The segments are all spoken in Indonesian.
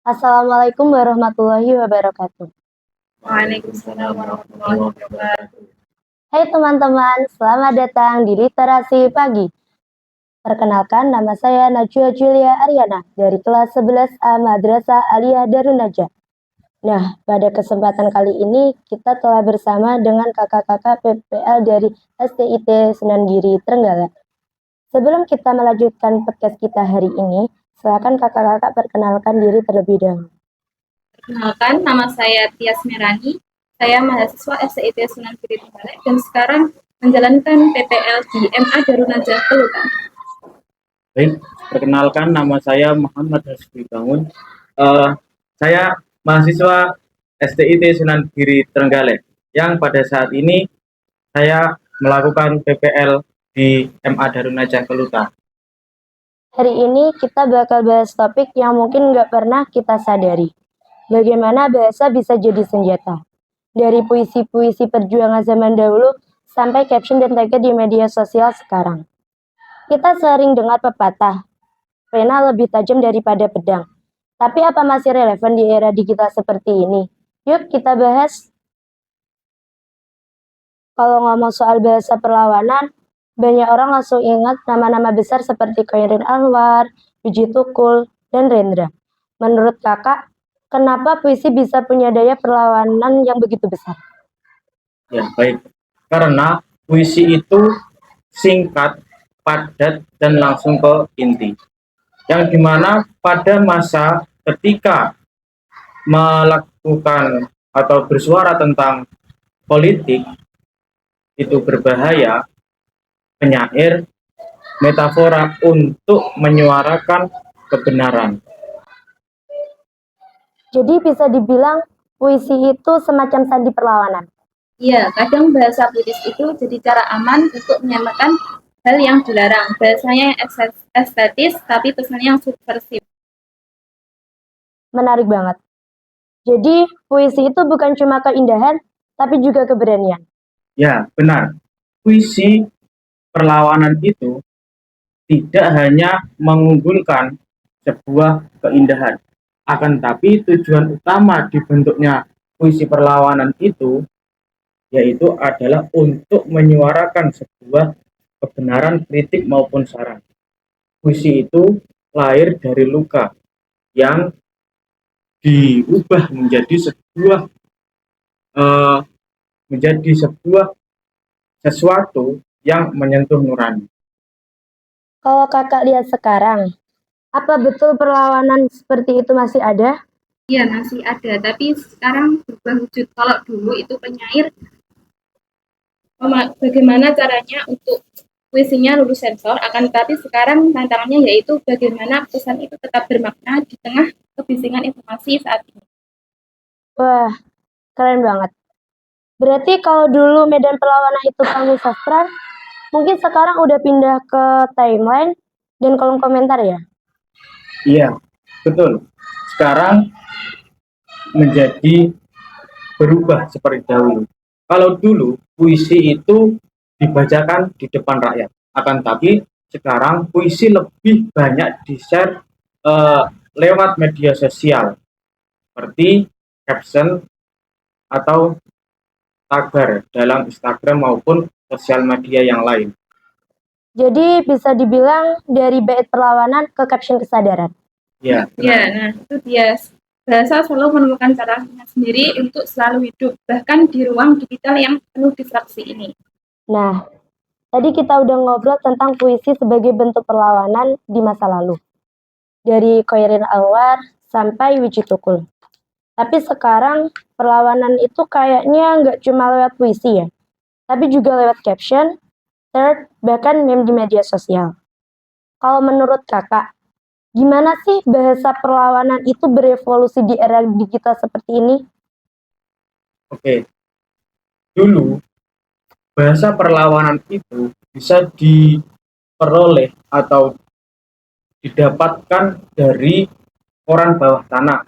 Assalamualaikum warahmatullahi wabarakatuh. Waalaikumsalam warahmatullahi wabarakatuh. Hai teman-teman, selamat datang di Literasi Pagi. Perkenalkan, nama saya Najwa Julia Aryana dari kelas 11A Madrasah Aliyah Darun Najah. Nah, pada kesempatan kali ini kita telah bersama dengan kakak-kakak PPL dari STIT Sunan Giri Trenggalek. Sebelum kita melanjutkan podcast kita hari ini, silakan kakak-kakak perkenalkan diri terlebih dahulu. Perkenalkan, nama saya Tias Merani. Saya mahasiswa STIT Sunan Giri Trenggalek dan sekarang menjalankan PPL di MA Darun Najah Pelukan. Baik, perkenalkan nama saya Muhammad Hasbi Bangun. Saya mahasiswa STIT Sunan Giri Trenggalek yang pada saat ini saya melakukan PPL di MA Darun Najah Keluta. Hari ini kita bakal bahas topik yang mungkin nggak pernah kita sadari. Bagaimana bahasa bisa jadi senjata. Dari puisi-puisi perjuangan zaman dahulu sampai caption dan tagnya di media sosial sekarang. Kita sering dengar pepatah, pena lebih tajam daripada pedang. Tapi apa masih relevan di era digital seperti ini? Yuk kita bahas. Kalau ngomong soal bahasa perlawanan, banyak orang langsung ingat nama-nama besar seperti Khairuddin Anwar, Wiji Tukul, dan Rendra. Menurut kakak, kenapa puisi bisa punya daya perlawanan yang begitu besar? Ya, baik. Karena puisi itu singkat, padat, dan langsung ke inti. Yang dimana pada masa ketika melakukan atau bersuara tentang politik itu berbahaya, penyair metafora untuk menyuarakan kebenaran. Jadi bisa dibilang puisi itu semacam sandi perlawanan. Iya, kadang bahasa puitis itu jadi cara aman untuk menyamakan hal yang dilarang. Bahasanya estetis, tapi pesannya yang subversif. Menarik banget. Jadi puisi itu bukan cuma keindahan, tapi juga keberanian. Ya, benar. Puisi perlawanan itu tidak hanya mengunggulkan sebuah keindahan, akan tapi tujuan utama dibentuknya puisi perlawanan itu yaitu adalah untuk menyuarakan sebuah kebenaran, kritik maupun saran. Puisi itu lahir dari luka yang diubah menjadi sebuah sesuatu yang menyentuh nurani. Kalau kakak lihat sekarang, apa betul perlawanan seperti itu masih ada? Iya, masih ada, tapi sekarang berubah wujud. Kalau dulu itu penyair, bagaimana caranya untuk puisinya lulus sensor, akan tetapi sekarang tantangannya yaitu bagaimana pesan itu tetap bermakna di tengah kebisingan informasi saat ini. Wah, keren banget. Berarti kalau dulu medan perlawanan itu panggung sastra, mungkin sekarang udah pindah ke timeline dan kolom komentar ya? Iya, betul. Sekarang menjadi berubah seperti dahulu. Kalau dulu puisi itu dibacakan di depan rakyat, akan tapi sekarang puisi lebih banyak di-share lewat media sosial seperti caption atau tagar dalam Instagram maupun sosial media yang lain. Jadi bisa dibilang dari bait perlawanan ke caption kesadaran. Ya, nah itu dia. Bahasa selalu menemukan caranya sendiri untuk selalu hidup, bahkan di ruang digital yang penuh distraksi ini. Nah, tadi kita udah ngobrol tentang puisi sebagai bentuk perlawanan di masa lalu. Dari Khairuddin Anwar sampai Wiji Tukul. Tapi sekarang perlawanan itu kayaknya nggak cuma lewat puisi ya, tapi juga lewat caption, third, bahkan meme di media sosial. Kalau menurut kakak, gimana sih bahasa perlawanan itu berevolusi di era digital seperti ini? Oke, dulu bahasa perlawanan itu bisa diperoleh atau didapatkan dari koran bawah tanah,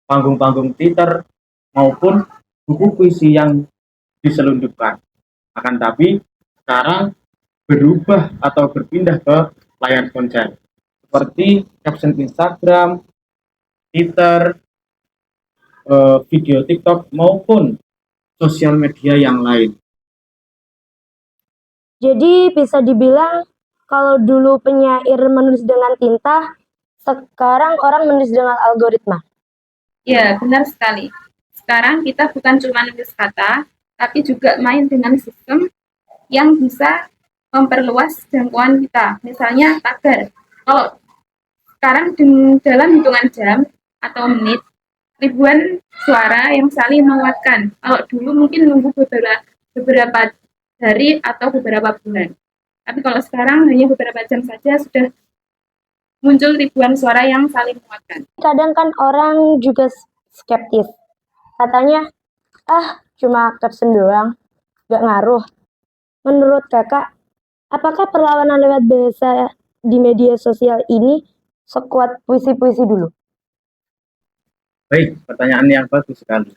panggung-panggung Twitter, maupun buku puisi yang diselundupkan. Akan tapi sekarang berubah atau berpindah ke layar ponsel seperti caption Instagram, Twitter, video TikTok maupun sosial media yang lain. Jadi bisa dibilang kalau dulu penyair menulis dengan tinta, sekarang orang menulis dengan algoritma. Ya, benar sekali. Sekarang kita bukan cuma nulis kata, tapi juga main dengan sistem yang bisa memperluas jangkauan kita. Misalnya tagar. Kalau sekarang dalam hitungan jam atau menit, ribuan suara yang saling menguatkan. Kalau dulu mungkin nunggu beberapa hari atau beberapa bulan. Tapi kalau sekarang hanya beberapa jam saja sudah muncul ribuan suara yang saling menguatkan. Kadang kan orang juga skeptis. Katanya, cuma caption doang, gak ngaruh. Menurut kakak, apakah perlawanan lewat bahasa di media sosial ini sekuat puisi-puisi dulu? Baik, pertanyaan yang bagus sekali.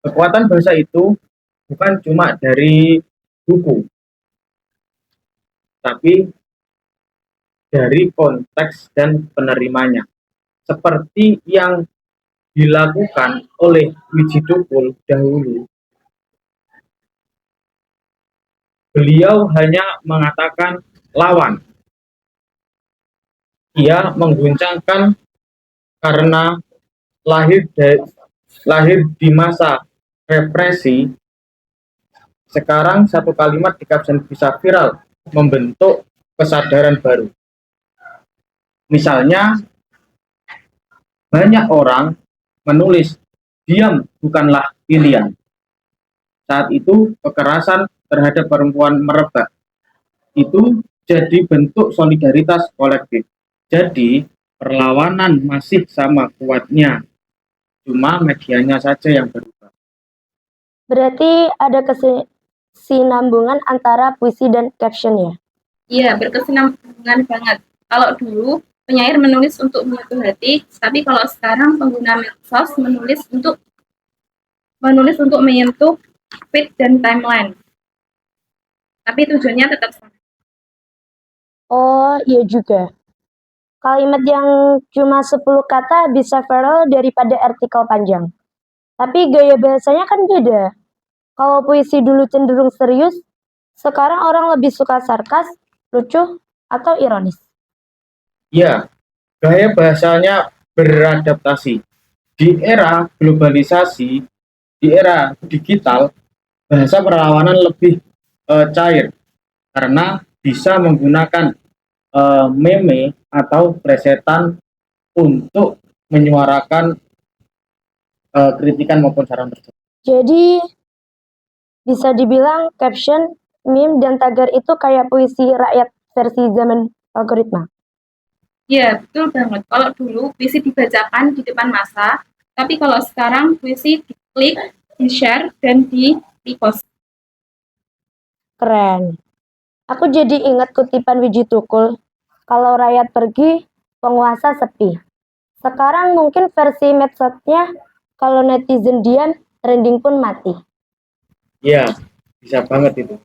Kekuatan bahasa itu bukan cuma dari buku, tapi dari konteks dan penerimanya. Seperti yang dilakukan oleh Wiji Tukul dahulu, beliau hanya mengatakan lawan. Ia mengguncangkan karena lahir di masa represi. Sekarang satu kalimat di caption bisa viral, membentuk kesadaran baru. Misalnya, banyak orang menulis, diam bukanlah pilihan. Saat itu kekerasan terhadap perempuan merebak. Itu jadi bentuk solidaritas kolektif. Jadi perlawanan masih sama kuatnya, cuma medianya saja yang berubah. Berarti ada kesinambungan antara puisi dan caption ya? Iya, berkesinambungan banget. Kalau dulu penyair menulis untuk menyentuh hati, tapi kalau sekarang pengguna medsos menulis untuk menyentuh feed dan timeline. Tapi tujuannya tetap sama. Oh, iya juga. Kalimat yang cuma 10 kata bisa viral daripada artikel panjang. Tapi gaya bahasanya kan beda. Kalau puisi dulu cenderung serius, sekarang orang lebih suka sarkas, lucu, atau ironis. Ya, gaya bahasanya beradaptasi. Di era globalisasi, di era digital, bahasa perlawanan lebih cair karena bisa menggunakan meme atau plesetan untuk menyuarakan kritikan maupun saran tersebut. Jadi, bisa dibilang caption, meme, dan tagar itu kayak puisi rakyat versi zaman algoritma. Iya, betul banget. Kalau dulu puisi dibacakan di depan masa, tapi kalau sekarang puisi diklik, di-share, dan di-repost. Keren. Aku jadi ingat kutipan Wiji Tukul, kalau rakyat pergi, penguasa sepi. Sekarang mungkin versi medsosnya, kalau netizen diam, trending pun mati. Ya, bisa banget itu.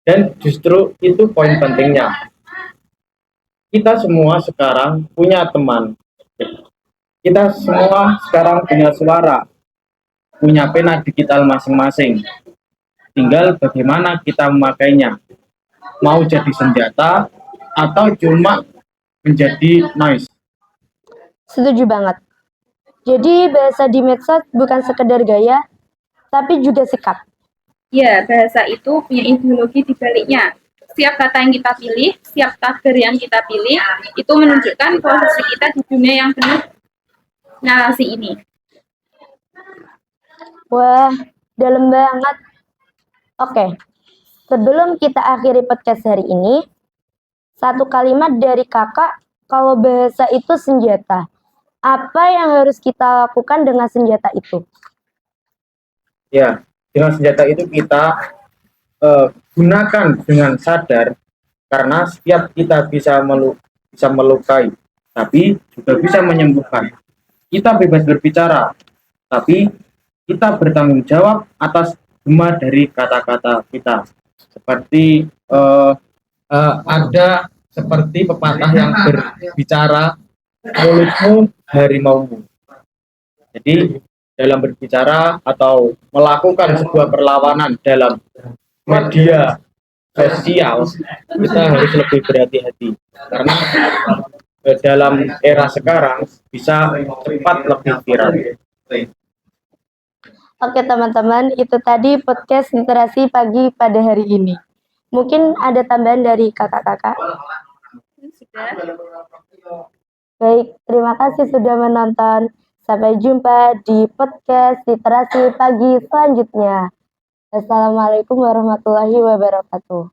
Dan justru itu poin pentingnya. Kita semua sekarang punya teman. Kita semua sekarang punya suara, punya pena digital masing-masing. Tinggal bagaimana kita memakainya. Mau jadi senjata atau cuma menjadi noise. Setuju banget. Jadi bahasa di medsos bukan sekedar gaya, tapi juga sikap. Ya, bahasa itu punya ideologi di baliknya. Setiap kata yang kita pilih, setiap tagar yang kita pilih, itu menunjukkan posisi kita di dunia yang penuh narasi ini. Wah, dalam banget. Oke, sebelum kita akhiri podcast hari ini, satu kalimat dari kakak, kalau bahasa itu senjata. Apa yang harus kita lakukan dengan senjata itu? Ya, dengan senjata itu kita gunakan dengan sadar, karena setiap kita bisa melukai, tapi juga bisa menyembuhkan. Kita bebas berbicara, tapi kita bertanggung jawab atas gema dari kata-kata kita. Seperti ada seperti pepatah yang berbicara, mulutmu harimaumu. Jadi dalam berbicara atau melakukan sebuah perlawanan dalam media sosial, kita harus lebih berhati-hati karena dalam era sekarang bisa cepat lebih viral. Oke teman-teman, itu tadi podcast literasi pagi pada hari ini. Mungkin ada tambahan dari kakak-kakak. Sudah. Baik, terima kasih sudah menonton. Sampai jumpa di podcast literasi pagi selanjutnya. Assalamualaikum warahmatullahi wabarakatuh.